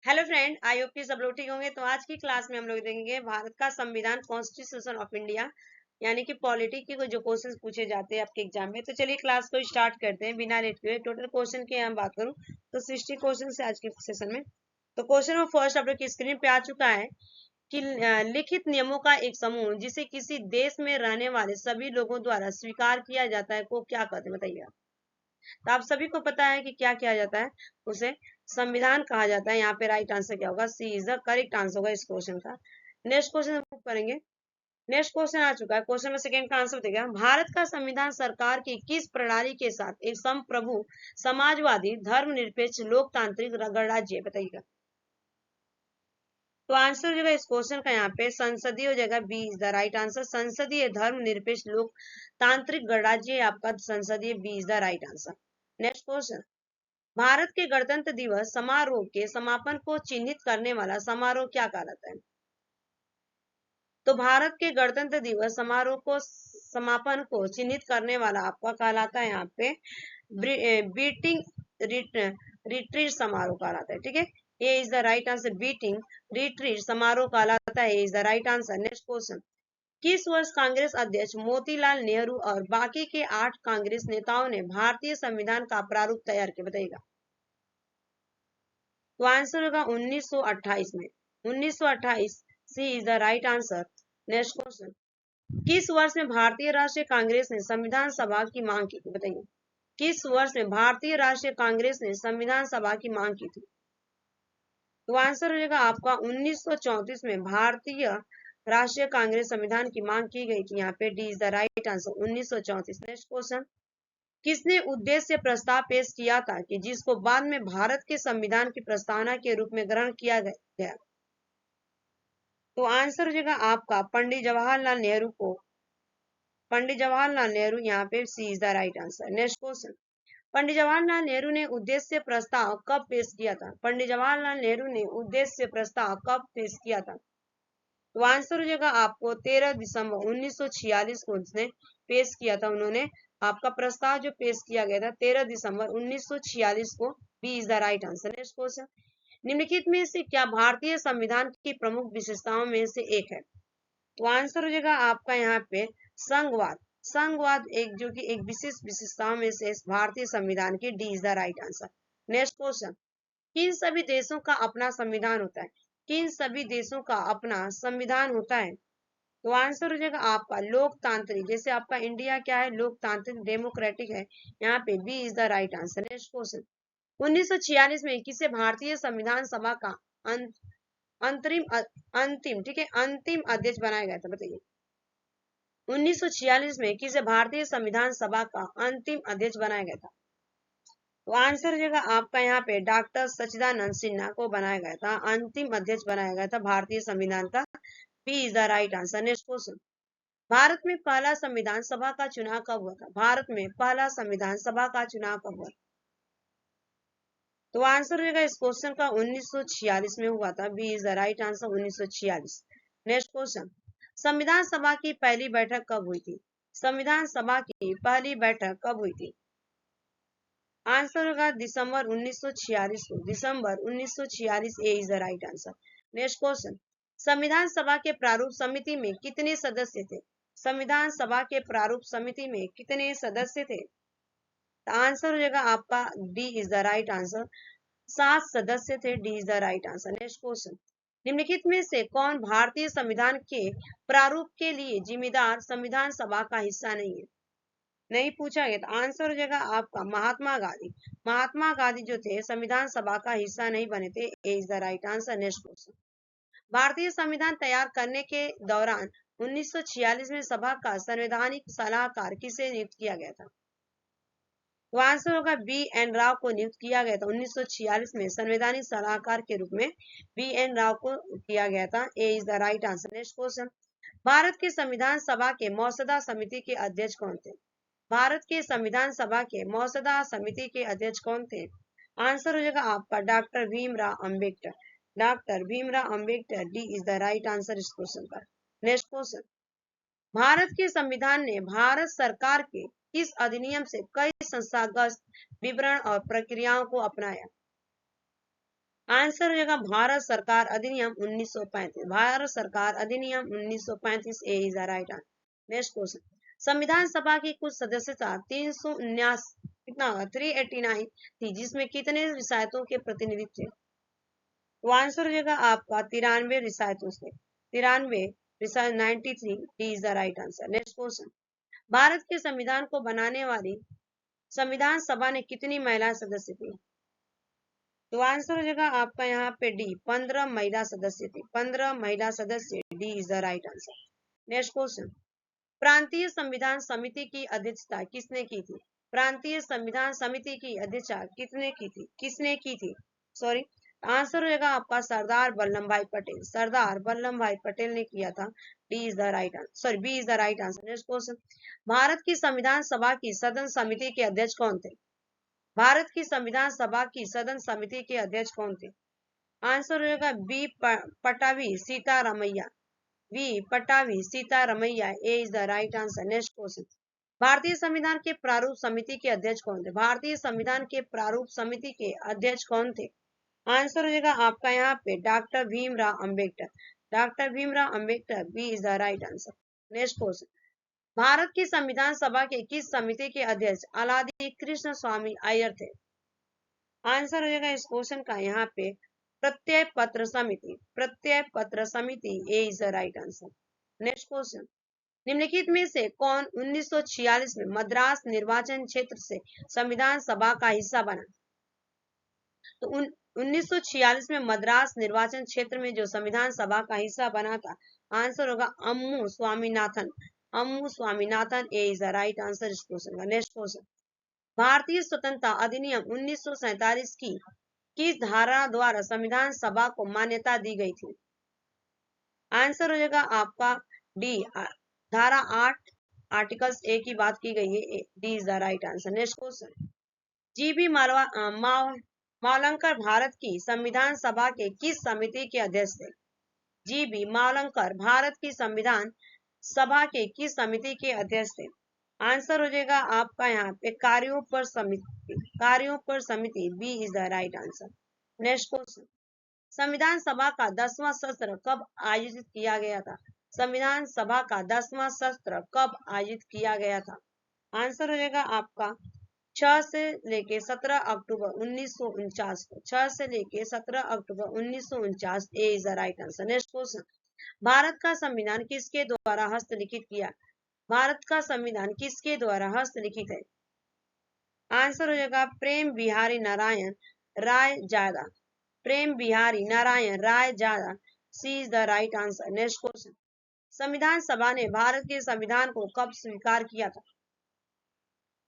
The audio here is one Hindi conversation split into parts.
हेलो फ्रेंड, आई होप कि सब लोग ठीक होंगे। तो आज की क्लास में हम लोग देखेंगे भारत का संविधान, कॉन्स्टिट्यूशन ऑफ इंडिया, यानी कि पॉलिटी के जो क्वेश्चंस पूछे जाते हैं आपके एग्जाम में। तो चलिए क्लास को स्टार्ट करते हैं बिना लेट हुए। टोटल क्वेश्चन की हम बात करूं तो 60 क्वेश्चन है आज के सेशन में। तो क्वेश्चन में फर्स्ट आप लोग की स्क्रीन पे आ चुका है कि लिखित नियमों का एक समूह जिसे किसी देश में रहने वाले सभी लोगों द्वारा स्वीकार किया जाता है को क्या कहते हैं, बताइए। तो आप सभी को पता है कि क्या किया जाता है, उसे संविधान कहा जाता है। यहाँ पे राइट आंसर क्या होगा, सी इज द करेक्ट आंसर होगा इस क्वेश्चन का। नेक्स्ट क्वेश्चन हम करेंगे। नेक्स्ट क्वेश्चन आ चुका है। क्वेश्चन में सेकंड का आंसर देगा, भारत का संविधान सरकार की किस प्रणाली के साथ एक संप्रभु, समाजवादी, धर्मनिरपेक्ष, लोकतांत्रिक गणराज्य, बताइएगा। तो आंसर हो जाएगा इस क्वेश्चन का यहाँ पे संसदीय हो जाएगा, B is the right answer. संसदीय धर्मनिरपेक्ष लोकतांत्रिक गणराज्य आपका संसदीय, B is the right answer. Next question, Bharat के गणतंत्र दिवस समारोह के समापन को चिन्हित करने वाला समारोह क्या कहलाता है। तो भारत के गणतंत्र दिवस समारोह को समापन को चिन्हित करने वाला आपका कहलाता है यहाँ पे बीटिंग रिट्रीट समारोह कहलाता है। ठीक है, A is the right answer, beating retreat समारोह कहलाता है, is the right answer. Next question, किस वर्ष कांग्रेस अध्यक्ष मोतीलाल नेहरू और बाकी के 8 कांग्रेस नेताओं ने भारतीय संविधान का प्रारूप तैयार किया, बताइएगा। तो आंसर होगा 1928 में, 1928, C is the right answer. Next question, किस वर्ष में भारतीय राष्ट्रीय कांग्रेस ने संविधान सभा की मांग की थी, बताइए। किस वर्ष में भारतीय राष्ट्रीय कांग्रेस ने संविधान सभा की मांग की थी। तो आंसर हो जाएगा आपका 1934 में भारतीय राष्ट्रीय कांग्रेस संविधान की मांग की गई थी। यहाँ पे D is the right answer, 1934। Next question, किसने उद्देश्य प्रस्ताव पेश किया था कि जिसको बाद में भारत के संविधान की प्रस्तावना के रूप में ग्रहण किया गया। तो आंसर हो जाएगा आपका पंडित जवाहरलाल नेहरू को, पंडित जवाहरलाल नेहरू, यहाँ पे C is the right answer. Next question, Pandit Jawaharlal Nehru ने उद्देश्य प्रस्ताव कब पेश किया था। पंडित जवाहरलाल नेहरू ने उद्देश्य प्रस्ताव कब पेश किया था। तो आंसर हो जाएगा आपको 13 दिसंबर 1946 को उसने पेश किया था। उन्होंने आपका प्रस्ताव जो पेश किया गया था 13 दिसंबर 1946 को, B is the right answer. Next question, निम्नलिखित में से क्या भारतीय संविधान की प्रमुख विशेषताओं में से एक है। तो आंसर हो जाएगा आपका यहाँ पे संघवाद। संघवाद एक जो कि एक विशेष विशेषताओं में से भारतीय संविधान की, D is the right answer. Next question, किन सभी देशों का अपना संविधान होता है। किन सभी देशों का अपना संविधान होता है। तो आंसर हो जाएगा आपका लोकतांत्रिक, जैसे आपका इंडिया क्या है, लोकतांत्रिक डेमोक्रेटिक है। यहाँ पे B is the right answer. Next question, 1946 में किसे भारतीय संविधान सभा का अंतरिम अंतिम, ठीक है, अंतिम अध्यक्ष बनाया गया था, बताइए। 1946 में किसे भारतीय संविधान सभा का अंतिम अध्यक्ष बनाया गया था। तो आंसर हो जाएगा आपका यहाँ पे डॉक्टर सच्चिदानंद सिन्हा को बनाया गया था, अंतिम अध्यक्ष बनाया गया था भारतीय संविधान का, B is the right answer. Next question, Bharat में पहला संविधान सभा का चुनाव कब हुआ था। भारत में पहला संविधान सभा का चुनाव कब हुआ। तो आंसर हो जाएगा इस क्वेश्चन का 1946 में हुआ था, B is the right answer, 1946। Next question, संविधान सभा की पहली बैठक कब हुई थी। संविधान सभा की पहली बैठक कब हुई थी। आंसर होगा दिसंबर 1946 को, दिसंबर 1946, A is the right answer. Next question, संविधान सभा के प्रारूप समिति में कितने सदस्य थे। संविधान सभा के प्रारूप समिति में कितने सदस्य थे। आंसर हो जाएगा आपका D is the right answer, 7 सदस्य थे, D is the right answer. Next question, निम्नलिखित में से कौन भारतीय संविधान के प्रारूप के लिए जिम्मेदार संविधान सभा का हिस्सा नहीं है। नहीं पूछा गया, तो आंसर हो जाएगा आपका महात्मा गांधी। महात्मा गांधी जो थे संविधान सभा का हिस्सा नहीं बने थे, A is the right answer. Next question, भारतीय संविधान तैयार करने के दौरान 1946 में सभा का संवैधानिक सलाहकार किसे नियुक्त किया गया था। तो आंसर होगा बी एन राव को नियुक्त किया गया था 1946 में संवैधानिक सलाहकार के रूप में, बी एन राव को किया गया था, A is the right answer. Next question, Bharat के संविधान सभा के मौजूदा समिति के अध्यक्ष कौन थे। भारत के संविधान सभा के मौजूदा समिति के अध्यक्ष कौन थे। आंसर हो जाएगा आपका doctor Bhimrao Ambedkar, doctor Bhimrao Ambedkar, D is the right answer इस क्वेश्चन का। नेक्स्ट क्वेश्चन, भारत के संविधान ने भारत सरकार के किस अधिनियम से कई संस्थागत विवरण और प्रक्रियाओं को अपनाया। आंसर हो जाएगा भारत सरकार अधिनियम 1935। भारत सरकार अधिनियम 1935 A is the right answer. Next question, संविधान सभा की कुल सदस्यता 379 कितना होगा 389 थी, जिसमें कितने रिसायतों के प्रतिनिधित्व थे? तो आंसर हो जाएगा आपका 93 रिसायतों से, 93 रिसायत 93 D is the right answer. Next question, Bharat के संविधान को बनाने वाली संविधान सभा ने कितनी महिला सदस्य थी? तो आंसर हो जाएगा आपका यहाँ पे डी 15 महिला सदस्य थे, 15 महिला सदस्य, D is the right answer. Next question, प्रांतीय संविधान समिति की अध्यक्षता किसने की थी? प्रांतीय संविधान समिति की अध्यक्षता किसने की थी सॉरी। आंसर हो जाएगा आपका सरदार वल्लभ भाई पटेल, सरदार वल्लभ भाई पटेल ने किया था। D is the right answer, sorry B is the right answer. Next question, Bharat की संविधान सभा की सदन समिति के अध्यक्ष कौन थे? भारत की संविधान सभा की सदन समिति के अध्यक्ष कौन थे? आंसर हो जाएगा B Pattabhi Sitaramayya, B Pattabhi Sitaramayya, A is the right answer. Next question, भारतीय संविधान के प्रारूप समिति के अध्यक्ष कौन थे? भारतीय संविधान के प्रारूप समिति के अध्यक्ष कौन थे? आंसर हो जाएगा आपका यहाँ पे doctor Bhimrao Ambedkar, doctor Bhimrao Ambedkar, B is the right answer. Next question, Bharat की संविधान सभा के किस समिति के अध्यक्ष अलादी कृष्ण स्वामी अय्यर थे? आंसर हो जाएगा इस क्वेश्चन का यहाँ पे प्रत्यय पत्र समिति, प्रत्यय पत्र समिति, A is the right answer. Next question, निम्नलिखित में से कौन 1946 में मद्रास निर्वाचन क्षेत्र से संविधान सभा का हिस्सा बना? तो 1946 में मद्रास निर्वाचन क्षेत्र में जो संविधान सभा का हिस्सा बना था, आंसर होगा अम्मू स्वामीनाथन, अम्मू स्वामीनाथन, ए इज द राइट आंसर इस क्वेश्चन का। नेक्स्ट क्वेश्चन, भारतीय स्वतंत्रता अधिनियम 1947 की किस धारा द्वारा संविधान सभा को मान्यता दी गई थी? आंसर हो जाएगा आपका डी धारा 8 आर्टिकल्स ए की बात की गई है, D is the right answer. Next question, GB Mavalankar Bharat की संविधान सभा के किस समिति के अध्यक्ष थे? जीबी मावलंकर भारत की संविधान सभा के किस समिति के अध्यक्ष थे? आंसर हो जाएगा आपका यहाँ पे कार्यों पर समिति, कार्यों पर समिति, B is the right answer. Next question, संविधान सभा का 10वां सत्र कब आयोजित किया गया था? संविधान सभा का 10वां सत्र कब आयोजित किया गया था? आंसर हो जाएगा आपका 6 से लेके 17 अक्टूबर 1949 को, 6 से लेके 17 अक्टूबर 1949, A is the right answer. Next question, भारत का संविधान किसके द्वारा हस्तलिखित किया? भारत का संविधान किसके द्वारा हस्तलिखित है? आंसर हो जाएगा प्रेम बिहारी नारायण राय जादा, प्रेम Bihari Narayan Raizada, C is the right answer. Next question, संविधान सभा ने भारत के संविधान को कब स्वीकार किया था?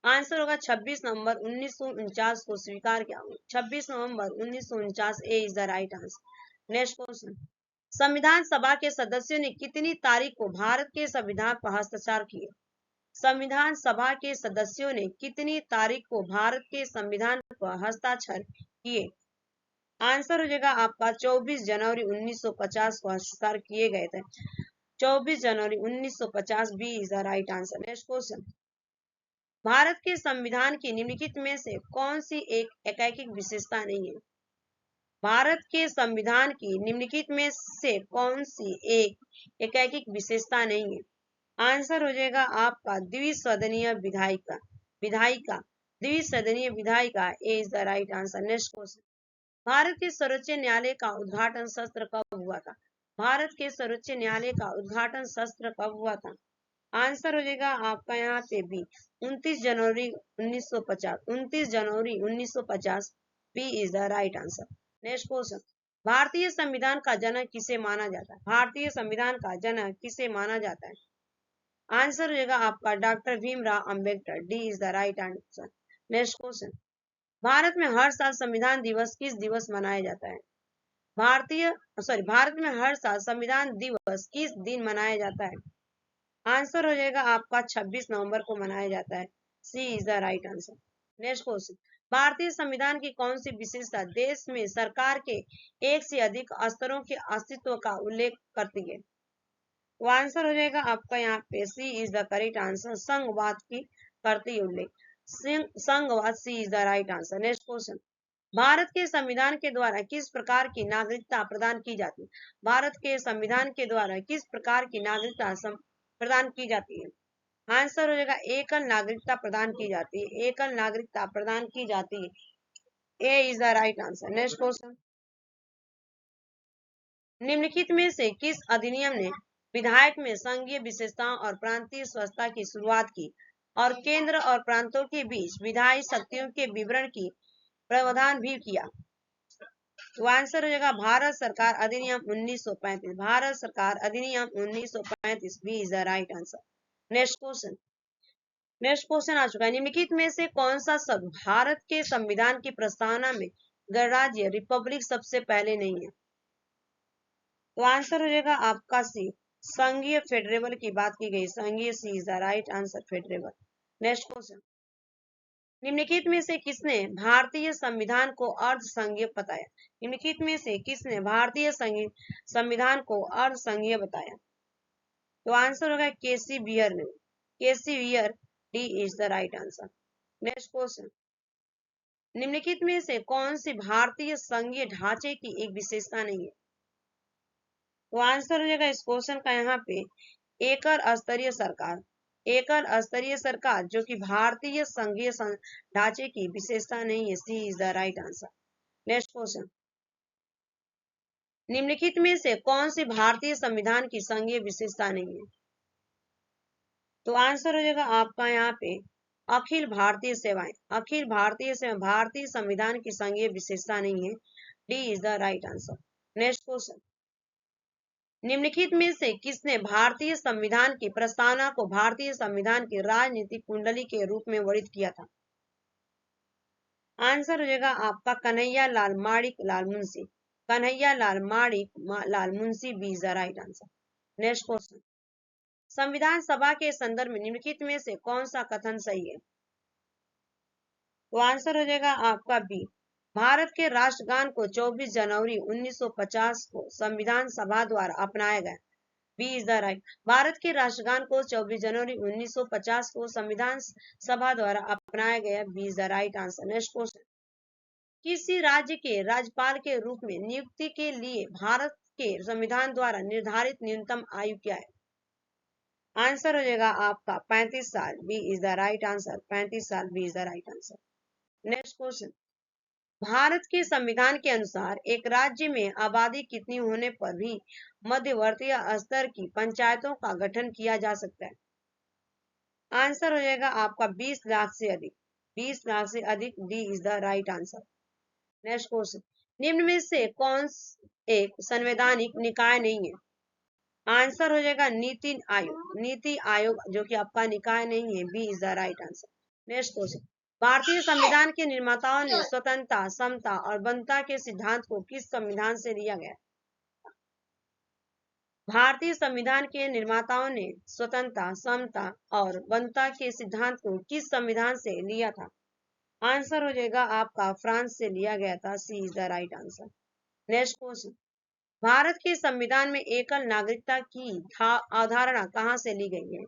आंसर होगा 26 नवंबर 1949 को स्वीकार किया, 26 नवंबर 1949, A is the right answer. Next question, संविधान सभा के सदस्यों ने कितनी तारीख को भारत के संविधान पर हस्ताक्षर किए? संविधान सभा के सदस्यों ने कितनी तारीख को भारत के संविधान पर हस्ताक्षर किए? आंसर हो जाएगा आपका 24 जनवरी 1950 को हस्ताक्षर किए गए थे, 24 जनवरी 1950, B is the right answer. Next question, Bharat के संविधान की निम्नलिखित में से कौन सी एक एकाधिक विशेषता नहीं है? भारत के संविधान की निम्नलिखित में से कौन सी एक एकाधिक विशेषता नहीं है? आंसर हो जाएगा आपका द्विसदनीय विधायिका, विधायिका, द्विसदनीय विधायिका, A is the right answer. Next question, Bharat के सर्वोच्च न्यायालय का उद्घाटन सत्र कब हुआ था? भारत के सर्वोच्च न्यायालय का उद्घाटन सत्र कब हुआ था? आंसर हो जाएगा आपका यहाँ पे बी 29 जनवरी 1950, 29 जनवरी 1950, B is the right answer. Next question, भारतीय संविधान का जनक किसे माना जाता है? भारतीय संविधान का जनक किसे माना जाता है? आंसर हो जाएगा आपका doctor Bhimrao Ambedkar, D is the right answer. Next question, Bharat में हर साल संविधान दिवस किस दिवस मनाया जाता है? भारत में हर साल संविधान दिवस किस दिन मनाया जाता है? आंसर हो जाएगा आपका 26 नवंबर को मनाया जाता है, C is the right answer. Next question, भारतीय संविधान की कौन सी विशेषता देश में सरकार के एक से अधिक स्तरों के अस्तित्व का उल्लेख करती है? तो आंसर हो जाएगा आपका यहाँ पे C is the correct answer, संघवाद की करती उल्लेख, संघवाद, C is the right answer. Next question, Bharat के संविधान के द्वारा किस प्रकार की नागरिकता प्रदान की जाती है? भारत के संविधान के द्वारा किस प्रकार की नागरिकता प्रदान की जाती है? आंसर हो जाएगा एकल नागरिकता प्रदान की जाती है, एकल नागरिकता प्रदान की जाती है। A is the right answer. Next question, निम्नलिखित में से किस अधिनियम ने विधायक में संघीय विशेषताओं और प्रांतीय स्वच्छता की शुरुआत की और केंद्र और प्रांतों के बीच विधायी शक्तियों के विवरण की प्रावधान भी किया? तो आंसर हो जाएगा भारत सरकार अधिनियम 1935। भारत सरकार अधिनियम 1935 B is the right answer. Next question आ चुका है, निम्नलिखित में से कौन सा शब्द भारत के संविधान की प्रस्तावना में गणराज्य रिपब्लिक सबसे पहले नहीं है? तो आंसर हो जाएगा आपका सी, संघीय फेडरेबल की बात की गई, संघीय C is the right answer, federal. Next question, निम्नलिखित में से किसने भारतीय संविधान को अर्ध संघीय बताया? निम्नलिखित में से किसने भारतीय संविधान को अर्ध संघीय बताया? तो आंसर होगा केसी बियर ने, K C Wheare, D is the right answer. Next question, निम्नलिखित में से कौन सी भारतीय संघीय ढांचे की एक विशेषता नहीं है? तो आंसर हो जाएगा इस क्वेश्चन का यहाँ पे एकल स्तरीय सरकार, एकल स्तरीय सरकार जो कि भारतीय संघीय ढांचे की विशेषता नहीं है, C is the right answer. Next question, निम्नलिखित में से कौन सी भारतीय संविधान की संघीय विशेषता नहीं है? तो आंसर हो जाएगा आपका यहाँ पे अखिल भारतीय सेवाएं, अखिल भारतीय सेवाएं भारतीय संविधान की संघीय विशेषता नहीं है, D is the right answer. Next question, निम्नलिखित में से किसने भारतीय संविधान की प्रस्तावना को भारतीय संविधान की राजनीतिक कुंडली के रूप में वर्णित किया था? आंसर हो जाएगा आपका Kanhaiya Lal Manik Lal Munshi, Kanhaiya Lal Manik Lal Munshi B is the right answer. Next question, संविधान सभा के संदर्भ में निम्नलिखित में से कौन सा कथन सही है? तो आंसर हो जाएगा आपका बी, भारत के राष्ट्रगान को 24 जनवरी 1950 को संविधान सभा द्वारा अपनाया गया, B is the right. Bharat के राष्ट्रगान को 24 जनवरी 1950 को संविधान सभा द्वारा अपनाया गया, B is the right answer. Next question, किसी राज्य के राज्यपाल के रूप में नियुक्ति के लिए भारत के संविधान द्वारा निर्धारित न्यूनतम आयु क्या है? आंसर हो जाएगा आपका 35 साल, B is the right answer, 35 साल B is the right answer. Next question, Bharat के संविधान के अनुसार एक राज्य में आबादी कितनी होने पर भी मध्यवर्ती स्तर की पंचायतों का गठन किया जा सकता है? आंसर हो जाएगा आपका 20 लाख से अधिक, 20 लाख से अधिक, D is the right answer. Next question, निम्न में से कौन एक संवैधानिक निकाय नहीं है? आंसर हो जाएगा नीति आयोग, नीति आयोग जो कि आपका निकाय नहीं है, B is the right answer. Next question, भारतीय संविधान के निर्माताओं ने स्वतंत्रता, समता और बंधुता के सिद्धांत को किस संविधान से लिया गया? भारतीय संविधान के निर्माताओं ने स्वतंत्रता, समता और बंधुता के सिद्धांत को किस संविधान से लिया था? आंसर हो जाएगा आपका फ्रांस से लिया गया था, C is the right answer. Next question, Bharat के संविधान में एकल नागरिकता की अवधारणा कहां से ली गई है?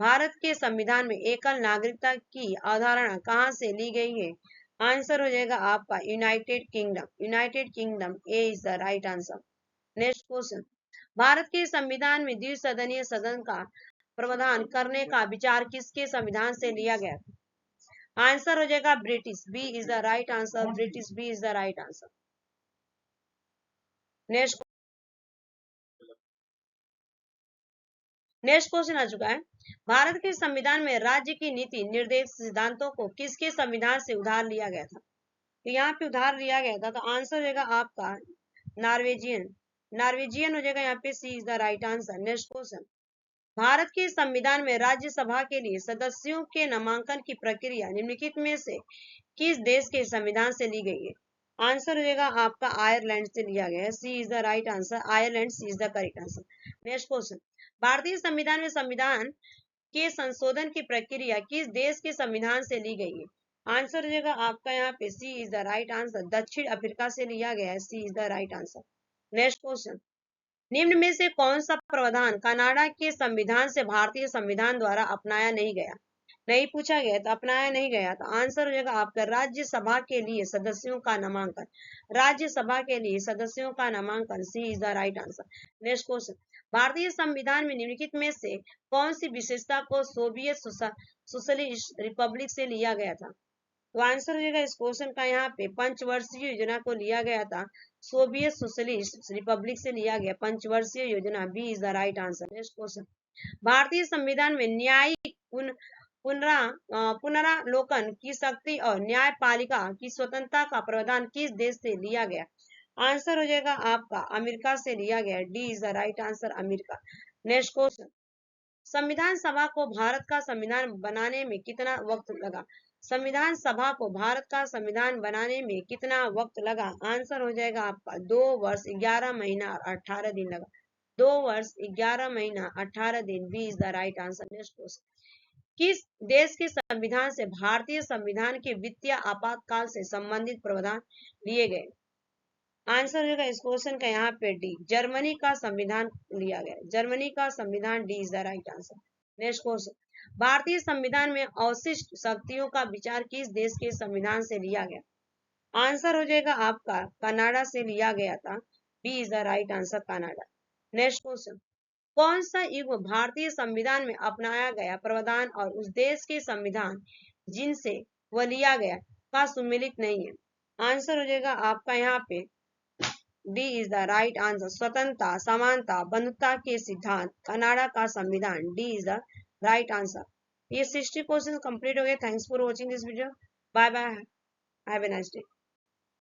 भारत के संविधान में एकल नागरिकता की अवधारणा कहां से ली गई है? आंसर हो जाएगा आपका United kingdom, United kingdom, A is the right answer. Next question, Bharat के संविधान में द्विसदनीय सदन का प्रावधान करने का विचार किसके संविधान से लिया गया? आंसर हो जाएगा British, B is the right answer, British, B is the right answer. Next question आ चुका है, भारत के संविधान में राज्य की नीति निर्देश सिद्धांतों को किसके संविधान से उधार लिया गया था? तो यहाँ पे उधार लिया गया था, तो आंसर हो जाएगा आपका नॉर्वेजियन, नॉर्वेजियन हो जाएगा यहाँ पे, C is the right answer. Next question, Bharat के संविधान में राज्यसभा के लिए सदस्यों के नामांकन की प्रक्रिया निम्नलिखित में से किस देश के संविधान से ली गई है? आंसर हो जाएगा आपका आयरलैंड से लिया गया है, C is the right answer, Ireland, C is the correct answer. Next question, भारतीय संविधान में संविधान के संशोधन की प्रक्रिया किस देश के संविधान से ली गई है? आंसर हो जाएगा आपका यहाँ पे C is the right answer, दक्षिण अफ्रीका से लिया गया है, C is the right answer. Next question, निम्न में से कौन सा प्रावधान कनाडा के संविधान से भारतीय संविधान द्वारा अपनाया नहीं गया? नहीं पूछा गया था, अपनाया नहीं गया था। आंसर हो जाएगा आपका राज्यसभा के लिए सदस्यों का नामांकन। राज्यसभा के लिए सदस्यों का नामांकन, C is the right answer. Next question, भारतीय संविधान में निम्नलिखित में से कौन सी विशेषता को सोवियत सोशलिस्ट रिपब्लिक से लिया गया था? तो आंसर हो जाएगा इस क्वेश्चन का यहाँ पे पंचवर्षीय योजना को लिया गया था, सोवियत सोशलिस्ट रिपब्लिक से लिया गया पंचवर्षीय योजना, B is the right answer. Next question, भारतीय संविधान में न्यायिक पुनरावलोकन की शक्ति और न्यायपालिका की स्वतंत्रता का प्रावधान किस देश से लिया गया? आंसर हो जाएगा आपका अमेरिका से लिया गया, D is the right answer, America. Next question, संविधान सभा को भारत का संविधान बनाने में कितना वक्त लगा? संविधान सभा को भारत का संविधान बनाने में कितना वक्त लगा? आंसर हो जाएगा आपका 2 वर्ष 11 महीना और 18 दिन लगा। 2 वर्ष 11 महीना 18 दिन, B is the right answer. Next question, किस देश के संविधान से भारतीय संविधान के वित्तीय आपातकाल से संबंधित प्रावधान लिए गए? आंसर होगा इस क्वेश्चन का यहाँ पे डी, जर्मनी का संविधान लिया गया, जर्मनी का संविधान, D is the right answer. Next question, भारतीय संविधान में अवशिष्ट शक्तियों का विचार किस देश के संविधान से लिया गया? आंसर हो जाएगा आपका कनाडा से लिया गया था, B is the right answer, Canada. Next question, कौन सा युग भारतीय संविधान में अपनाया गया प्रावधान और उस देश के संविधान जिनसे वह लिया गया का सुमेलित नहीं है? आंसर हो जाएगा आपका यहाँ पे D is the right answer, स्वतंत्रता, समानता, बंधुता के सिद्धांत, कनाडा का संविधान, D is the right answer. ये 60 क्वेश्चन कंप्लीट हो गए। Thanks for watching this video. Bye bye, have a nice day.